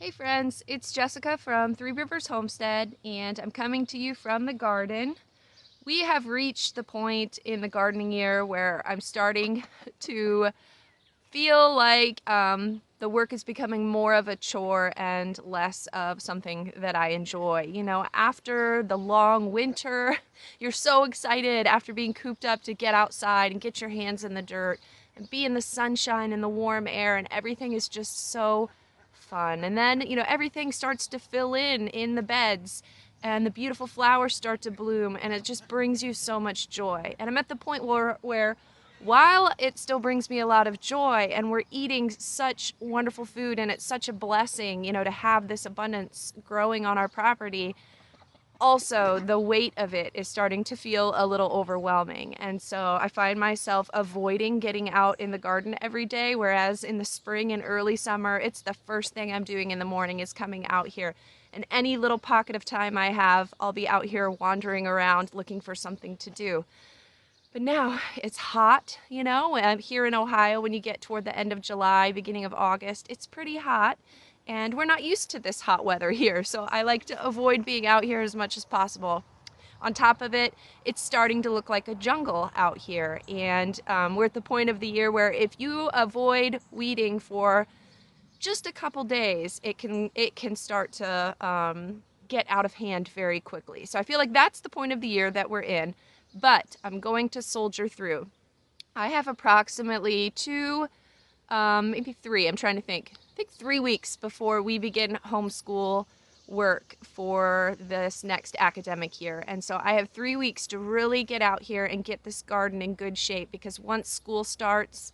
Hey friends, it's Jessica from Three Rivers Homestead, and I'm coming to you from the garden. We have reached the point in the gardening year where I'm starting to feel like the work is becoming more of a chore and less of something that I enjoy. You know, after the long winter, you're so excited after being cooped up to get outside and get your hands in the dirt and be in the sunshine and the warm air, and everything is just so fun. And then, everything starts to fill in the beds and the beautiful flowers start to bloom, and it just brings you so much joy. And I'm at the point where while it still brings me a lot of joy and we're eating such wonderful food and it's such a blessing, to have this abundance growing on our property, also the weight of it is starting to feel a little overwhelming. And so I find myself avoiding getting out in the garden every day, whereas in the spring and early summer, it's the first thing I'm doing in the morning is coming out here. And any little pocket of time I have, I'll be out here wandering around looking for something to do. But now it's hot, here in Ohio, when you get toward the end of July, beginning of August, it's pretty hot. And we're not used to this hot weather here, so I like to avoid being out here as much as possible. On top of it, it's starting to look like a jungle out here. And we're at the point of the year where if you avoid weeding for just a couple days, it can start to get out of hand very quickly. So I feel like that's the point of the year that we're in, but I'm going to soldier through. I have approximately maybe three, I'm trying to think. I think 3 weeks before we begin homeschool work for this next academic year. And so I have 3 weeks to really get out here and get this garden in good shape, because once school starts,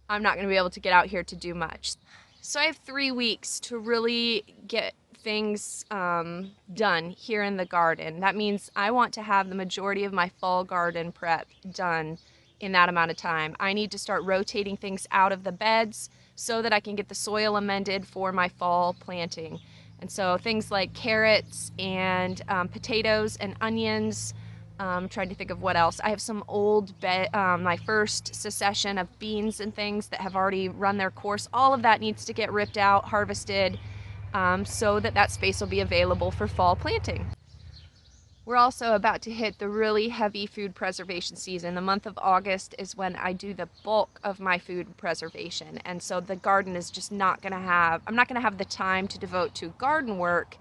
I'm not going to be able to get out here to do much. So I have 3 weeks to really get things done here in the garden. That means I want to have the majority of my fall garden prep done in that amount of time. I need to start rotating things out of the beds so that I can get the soil amended for my fall planting. And so things like carrots and potatoes and onions. Trying to think of what else. I have some old my first succession of beans and things that have already run their course. All of that needs to get ripped out, harvested, so that space will be available for fall planting. We're also about to hit the really heavy food preservation season. The month of August is when I do the bulk of my food preservation. And so the garden is just not going to have, I'm not going to have the time to devote to garden work.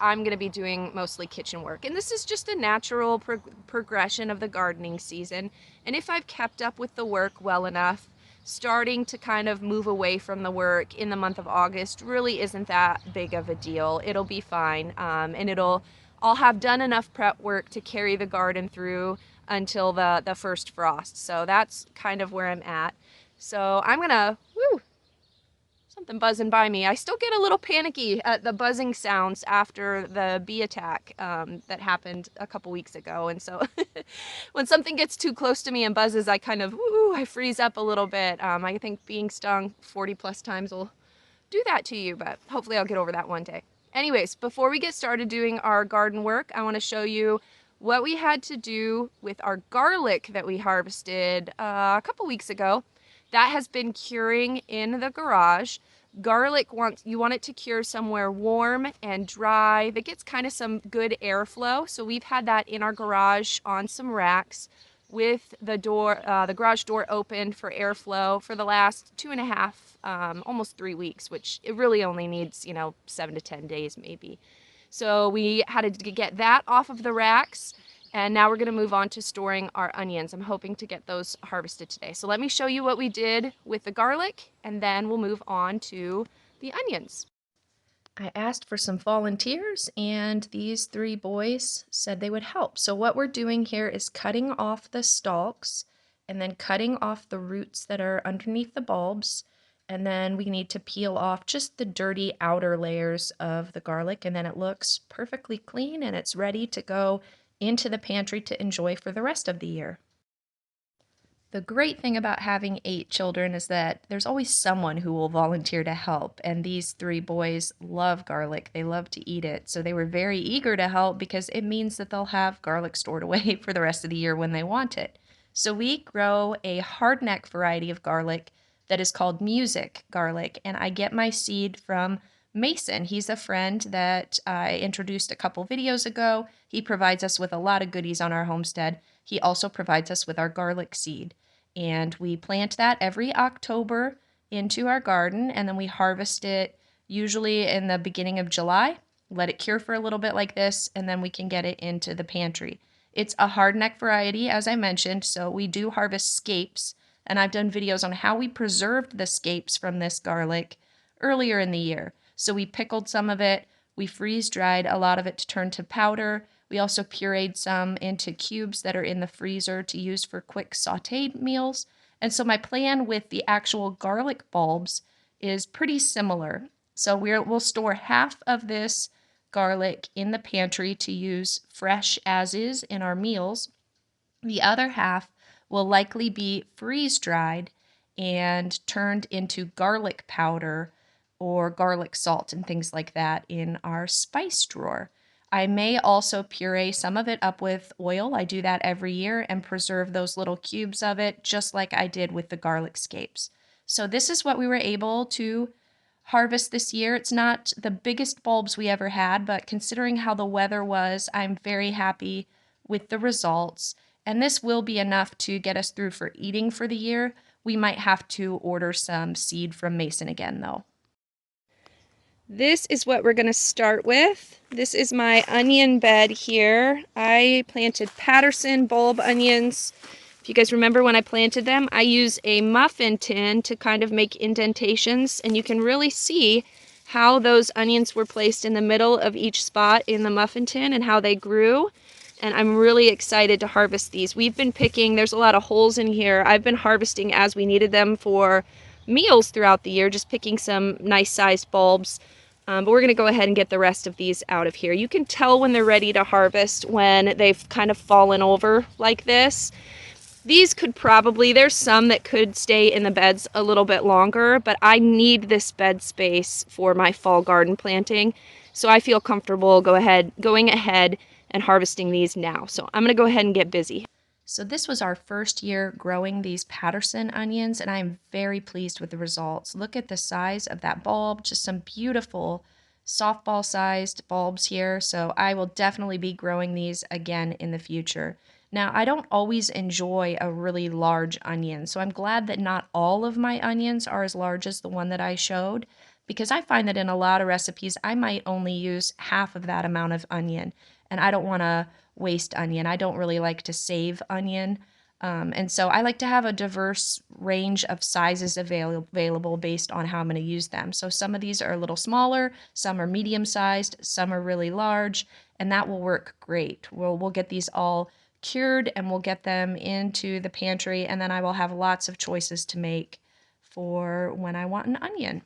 I'm going to be doing mostly kitchen work. And this is just a natural progression of the gardening season. And if I've kept up with the work well enough, starting to kind of move away from the work in the month of August really isn't that big of a deal. It'll be fine. I'll have done enough prep work to carry the garden through until the first frost. So that's kind of where I'm at. So I'm gonna, something buzzing by me. I still get a little panicky at the buzzing sounds after the bee attack that happened a couple weeks ago. And so when something gets too close to me and buzzes, I kind of, I freeze up a little bit. I think being stung 40 plus times will do that to you, but hopefully I'll get over that one day. Anyways, before we get started doing our garden work, I want to show you what we had to do with our garlic that we harvested a couple weeks ago. That has been curing in the garage. Garlic, you want it to cure somewhere warm and dry that gets kind of some good airflow. So we've had that in our garage on some racks with the garage door open for airflow for the last 2.5, almost 3 weeks, which it really only needs, 7 to 10 days maybe. So we had to get that off of the racks. And now we're going to move on to storing our onions. I'm hoping to get those harvested today. So let me show you what we did with the garlic, and then we'll move on to the onions. I asked for some volunteers, and these 3 boys said they would help. So what we're doing here is cutting off the stalks and then cutting off the roots that are underneath the bulbs. And then we need to peel off just the dirty outer layers of the garlic, and then it looks perfectly clean and it's ready to go into the pantry to enjoy for the rest of the year. The great thing about having 8 children is that there's always someone who will volunteer to help, and these 3 boys love garlic. They love to eat it, so they were very eager to help because it means that they'll have garlic stored away for the rest of the year when they want it. So we grow a hardneck variety of garlic that is called music garlic, and I get my seed from Mason. He's a friend that I introduced a couple videos ago. He provides us with a lot of goodies on our homestead. He also provides us with our garlic seed, and we plant that every October into our garden, and then we harvest it usually in the beginning of July, let it cure for a little bit like this, and then we can get it into the pantry. It's a hardneck variety, as I mentioned, so we do harvest scapes, and I've done videos on how we preserved the scapes from this garlic earlier in the year. So we pickled some of it, we freeze-dried a lot of it to turn to powder. We also pureed some into cubes that are in the freezer to use for quick sautéed meals. And so my plan with the actual garlic bulbs is pretty similar. So we'll store half of this garlic in the pantry to use fresh as is in our meals. The other half will likely be freeze-dried and turned into garlic powder or garlic salt and things like that in our spice drawer. I may also puree some of it up with oil. I do that every year and preserve those little cubes of it just like I did with the garlic scapes. So this is what we were able to harvest this year. It's not the biggest bulbs we ever had, but considering how the weather was, I'm very happy with the results. And this will be enough to get us through for eating for the year. We might have to order some seed from Mason again, though. This is what we're going to start with. This is my onion bed here. I planted Patterson bulb onions. If you guys remember when I planted them, I use a muffin tin to kind of make indentations, and you can really see how those onions were placed in the middle of each spot in the muffin tin and how they grew. And I'm really excited to harvest these. We've been picking, there's a lot of holes in here. I've been harvesting as we needed them for meals throughout the year, just picking some nice sized bulbs. But we're going to go ahead and get the rest of these out of here. You can tell when they're ready to harvest when they've kind of fallen over like this. These could probably, there's some that could stay in the beds a little bit longer, but I need this bed space for my fall garden planting. So I feel comfortable going ahead and harvesting these now. So I'm going to go ahead and get busy. So this was our first year growing these Patterson onions, and I am very pleased with the results. Look at the size of that bulb, just some beautiful softball-sized bulbs here. So I will definitely be growing these again in the future. Now, I don't always enjoy a really large onion, so I'm glad that not all of my onions are as large as the one that I showed, because I find that in a lot of recipes, I might only use half of that amount of onion, and I don't want to waste onion. I don't really like to save onion. And so I like to have a diverse range of sizes available based on how I'm going to use them. So some of these are a little smaller, some are medium sized, some are really large, and that will work great. We'll get these all cured and we'll get them into the pantry, and then I will have lots of choices to make for when I want an onion.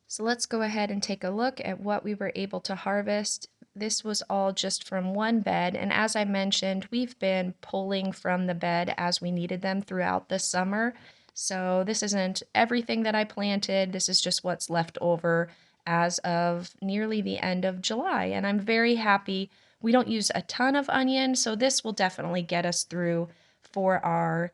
So let's go ahead and take a look at what we were able to harvest. This was all just from one bed, and as I mentioned, we've been pulling from the bed as we needed them throughout the summer. So this isn't everything that I planted, this is just what's left over as of nearly the end of July, and I'm very happy. We don't use a ton of onion, so this will definitely get us through for our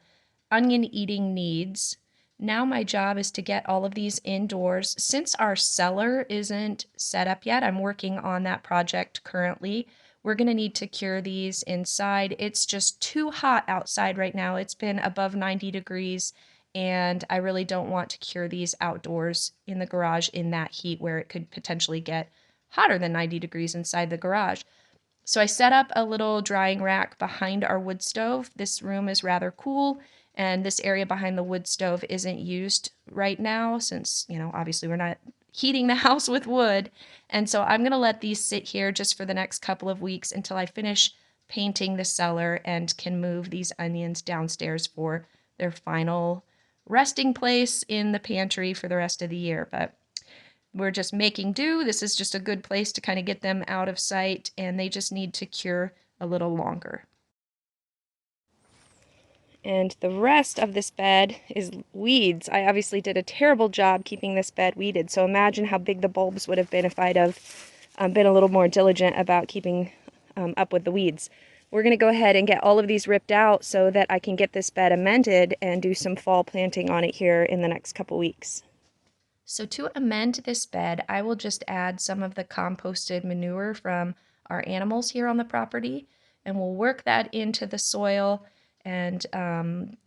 onion eating needs. Now my job is to get all of these indoors. Since our cellar isn't set up yet, I'm working on that project currently. We're going to need to cure these inside. It's just too hot outside right now. It's been above 90 degrees, and I really don't want to cure these outdoors in the garage in that heat where it could potentially get hotter than 90 degrees inside the garage. So I set up a little drying rack behind our wood stove. This room is rather cool, and this area behind the wood stove isn't used right now since, obviously we're not heating the house with wood. And so I'm going to let these sit here just for the next couple of weeks until I finish painting the cellar and can move these onions downstairs for their final resting place in the pantry for the rest of the year. But we're just making do. This is just a good place to kind of get them out of sight, and they just need to cure a little longer. And the rest of this bed is weeds. I obviously did a terrible job keeping this bed weeded, so imagine how big the bulbs would have been if I'd have been a little more diligent about keeping up with the weeds. we're going to go ahead and get all of these ripped out so that I can get this bed amended and do some fall planting on it here in the next couple weeks. So to amend this bed, I will just add some of the composted manure from our animals here on the property, and we'll work that into the soil, and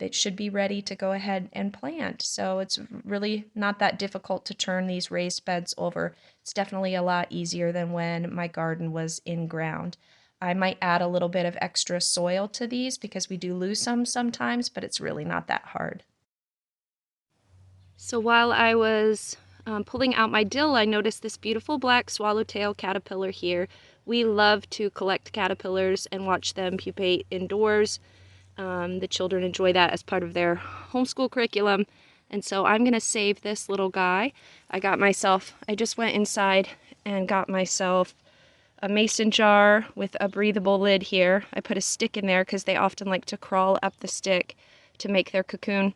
it should be ready to go ahead and plant. So it's really not that difficult to turn these raised beds over. It's definitely a lot easier than when my garden was in ground. I might add a little bit of extra soil to these because we do lose some sometimes, but it's really not that hard. So while I was pulling out my dill, I noticed this beautiful black swallowtail caterpillar here. We love to collect caterpillars and watch them pupate indoors. The children enjoy that as part of their homeschool curriculum. And so I'm gonna save this little guy. I just went inside and got myself a mason jar with a breathable lid here. I put a stick in there because they often like to crawl up the stick to make their cocoon.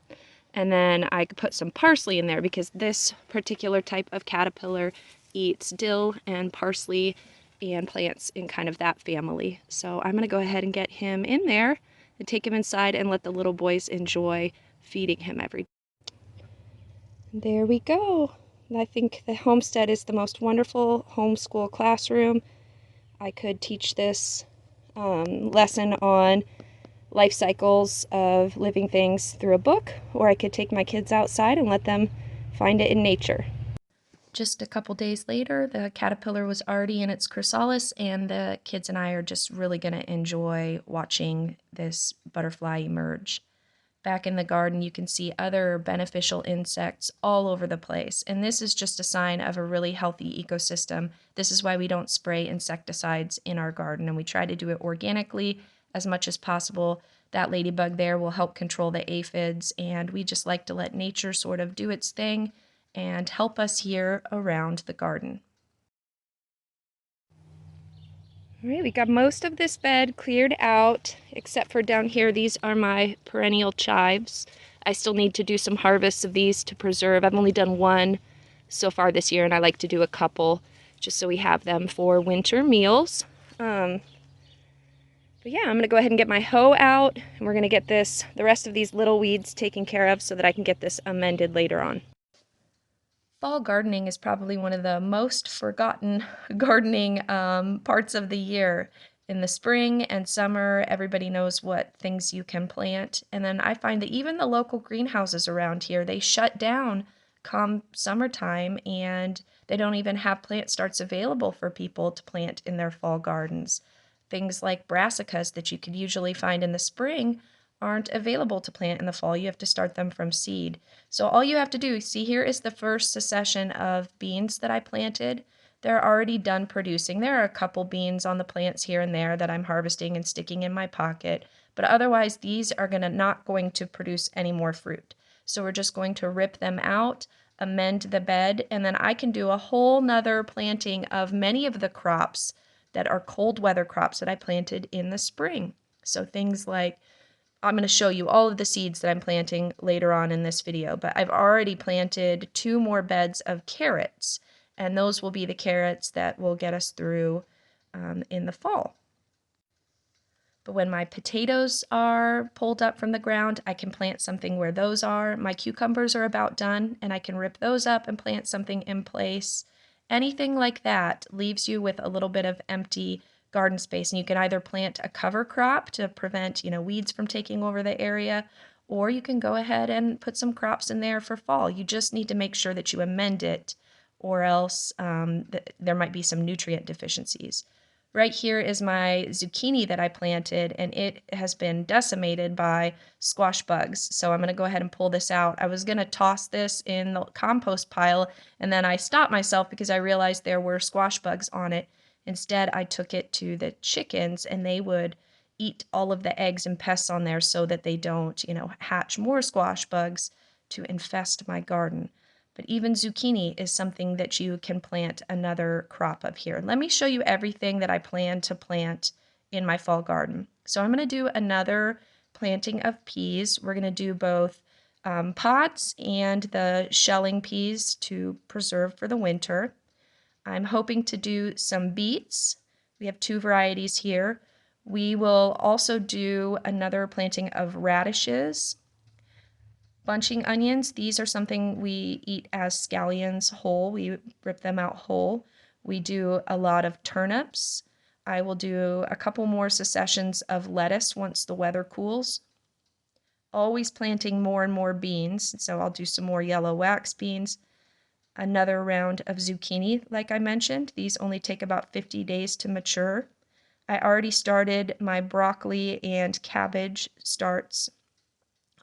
And then I could put some parsley in there because this particular type of caterpillar eats dill and parsley and plants in kind of that family. So I'm gonna go ahead and get him in there and take him inside and let the little boys enjoy feeding him every day. There we go. I think the Homestead is the most wonderful homeschool classroom. I could teach this lesson on life cycles of living things through a book, or I could take my kids outside and let them find it in nature. Just a couple days later, the caterpillar was already in its chrysalis, and the kids and I are just really going to enjoy watching this butterfly emerge. Back in the garden, you can see other beneficial insects all over the place, and this is just a sign of a really healthy ecosystem. This is why we don't spray insecticides in our garden, and we try to do it organically as much as possible. That ladybug there will help control the aphids, and we just like to let nature sort of do its thing and help us here around the garden. All right, we got most of this bed cleared out, except for down here. These are my perennial chives. I still need to do some harvests of these to preserve. I've only done one so far this year, and I like to do a couple just so we have them for winter meals. But yeah, I'm gonna go ahead and get my hoe out, and we're gonna get the rest of these little weeds taken care of so that I can get this amended later on. Fall gardening is probably one of the most forgotten gardening parts of the year. In the spring and summer, everybody knows what things you can plant. And then I find that even the local greenhouses around here, they shut down come summertime, and they don't even have plant starts available for people to plant in their fall gardens. Things like brassicas that you could usually find in the spring aren't available to plant in the fall. You have to start them from seed. So all you have to do, see, here is the first succession of beans that I planted. They're already done producing. There are a couple beans on the plants here and there that I'm harvesting and sticking in my pocket, but otherwise these are not going to produce any more fruit. So we're just going to rip them out, amend the bed, and then I can do a whole nother planting of many of the crops that are cold weather crops that I planted in the spring. So things like, I'm going to show you all of the seeds that I'm planting later on in this video, but I've already planted 2 more beds of carrots, and those will be the carrots that will get us through in the fall. But when my potatoes are pulled up from the ground, I can plant something where those are. My cucumbers are about done, and I can rip those up and plant something in place. Anything like that leaves you with a little bit of empty garden space, and you can either plant a cover crop to prevent, weeds from taking over the area, or you can go ahead and put some crops in there for fall. You just need to make sure that you amend it, or else there might be some nutrient deficiencies. Right here is my zucchini that I planted, and it has been decimated by squash bugs. So I'm going to go ahead and pull this out. I was going to toss this in the compost pile, and then I stopped myself because I realized there were squash bugs on it. Instead, I took it to the chickens, and they would eat all of the eggs and pests on there so that they don't, hatch more squash bugs to infest my garden. But even zucchini is something that you can plant another crop of here. Let me show you everything that I plan to plant in my fall garden. So I'm going to do another planting of peas. We're going to do both pods and the shelling peas to preserve for the winter. I'm hoping to do some beets. We have 2 varieties here. We will also do another planting of radishes. Bunching onions, these are something we eat as scallions whole. We rip them out whole. We do a lot of turnips. I will do a couple more successions of lettuce once the weather cools. Always planting more and more beans, so I'll do some more yellow wax beans. Another round of zucchini, like I mentioned. These only take about 50 days to mature. I already started my broccoli and cabbage starts.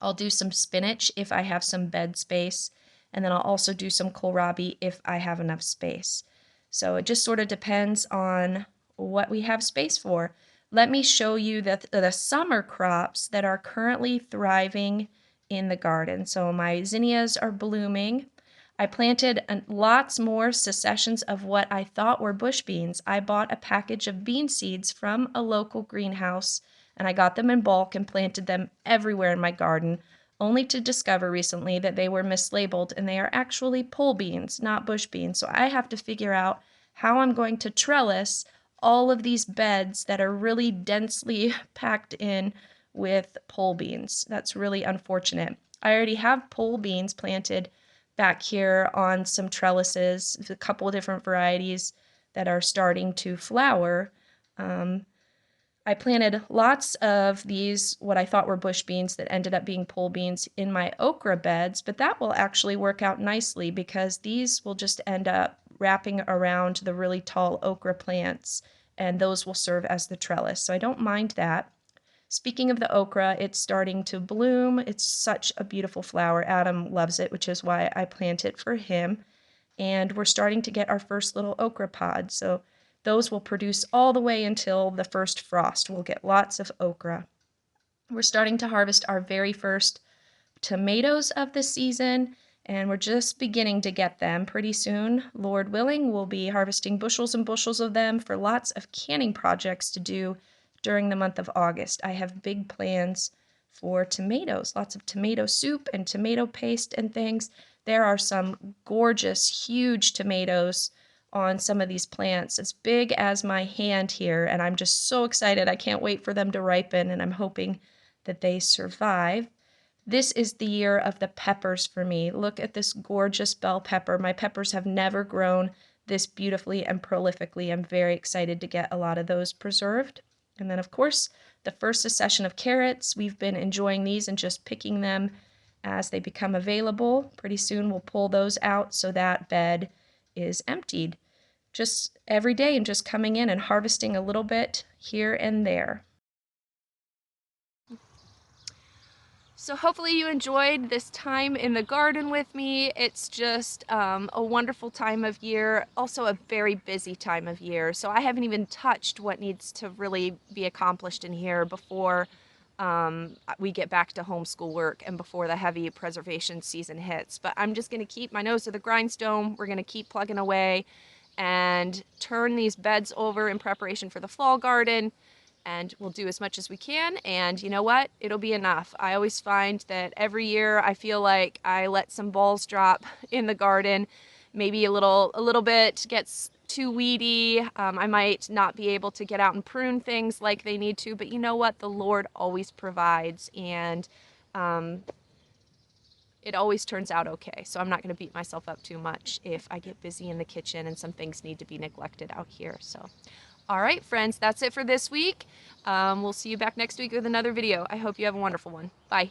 I'll do some spinach if I have some bed space, and then I'll also do some kohlrabi if I have enough space. So it just sort of depends on what we have space for. Let me show you the summer crops that are currently thriving in the garden. So my zinnias are blooming. I planted lots more successions of what I thought were bush beans. I bought a package of bean seeds from a local greenhouse, and I got them in bulk and planted them everywhere in my garden, only to discover recently that they were mislabeled and they are actually pole beans, not bush beans. So I have to figure out how I'm going to trellis all of these beds that are really densely packed in with pole beans. That's really unfortunate. I already have pole beans planted back here on some trellises, a couple of different varieties that are starting to flower. I planted lots of these, what I thought were bush beans that ended up being pole beans in my okra beds, but that will actually work out nicely because these will just end up wrapping around the really tall okra plants, and those will serve as the trellis. So I don't mind that. Speaking of the okra, it's starting to bloom. It's such a beautiful flower. Adam loves it, which is why I plant it for him. And we're starting to get our first little okra pods. So those will produce all the way until the first frost. We'll get lots of okra. We're starting to harvest our very first tomatoes of the season, and we're just beginning to get them. Pretty soon, Lord willing, we'll be harvesting bushels and bushels of them for lots of canning projects to do during the month of August. I have big plans for tomatoes, lots of tomato soup and tomato paste and things. There are some gorgeous, huge tomatoes on some of these plants, as big as my hand here, and I'm just so excited. I can't wait for them to ripen, and I'm hoping that they survive. This is the year of the peppers for me. Look at this gorgeous bell pepper. My peppers have never grown this beautifully and prolifically. I'm very excited to get a lot of those preserved. And then, of course, the first succession of carrots. We've been enjoying these and just picking them as they become available. Pretty soon we'll pull those out so that bed is emptied. Just every day and just coming in and harvesting a little bit here and there. So hopefully you enjoyed this time in the garden with me. It's just a wonderful time of year, also a very busy time of year. So I haven't even touched what needs to really be accomplished in here before we get back to homeschool work and before the heavy preservation season hits. But I'm just going to keep my nose to the grindstone. We're going to keep plugging away and turn these beds over in preparation for the fall garden. And we'll do as much as we can, and you know what? It'll be enough. I always find that every year I feel like I let some balls drop in the garden. Maybe a little bit gets too weedy. I might not be able to get out and prune things like they need to, but you know what? The Lord always provides, and it always turns out okay. So I'm not going to beat myself up too much if I get busy in the kitchen and some things need to be neglected out here. So all right, friends, that's it for this week. We'll see you back next week with another video. I hope you have a wonderful one. Bye.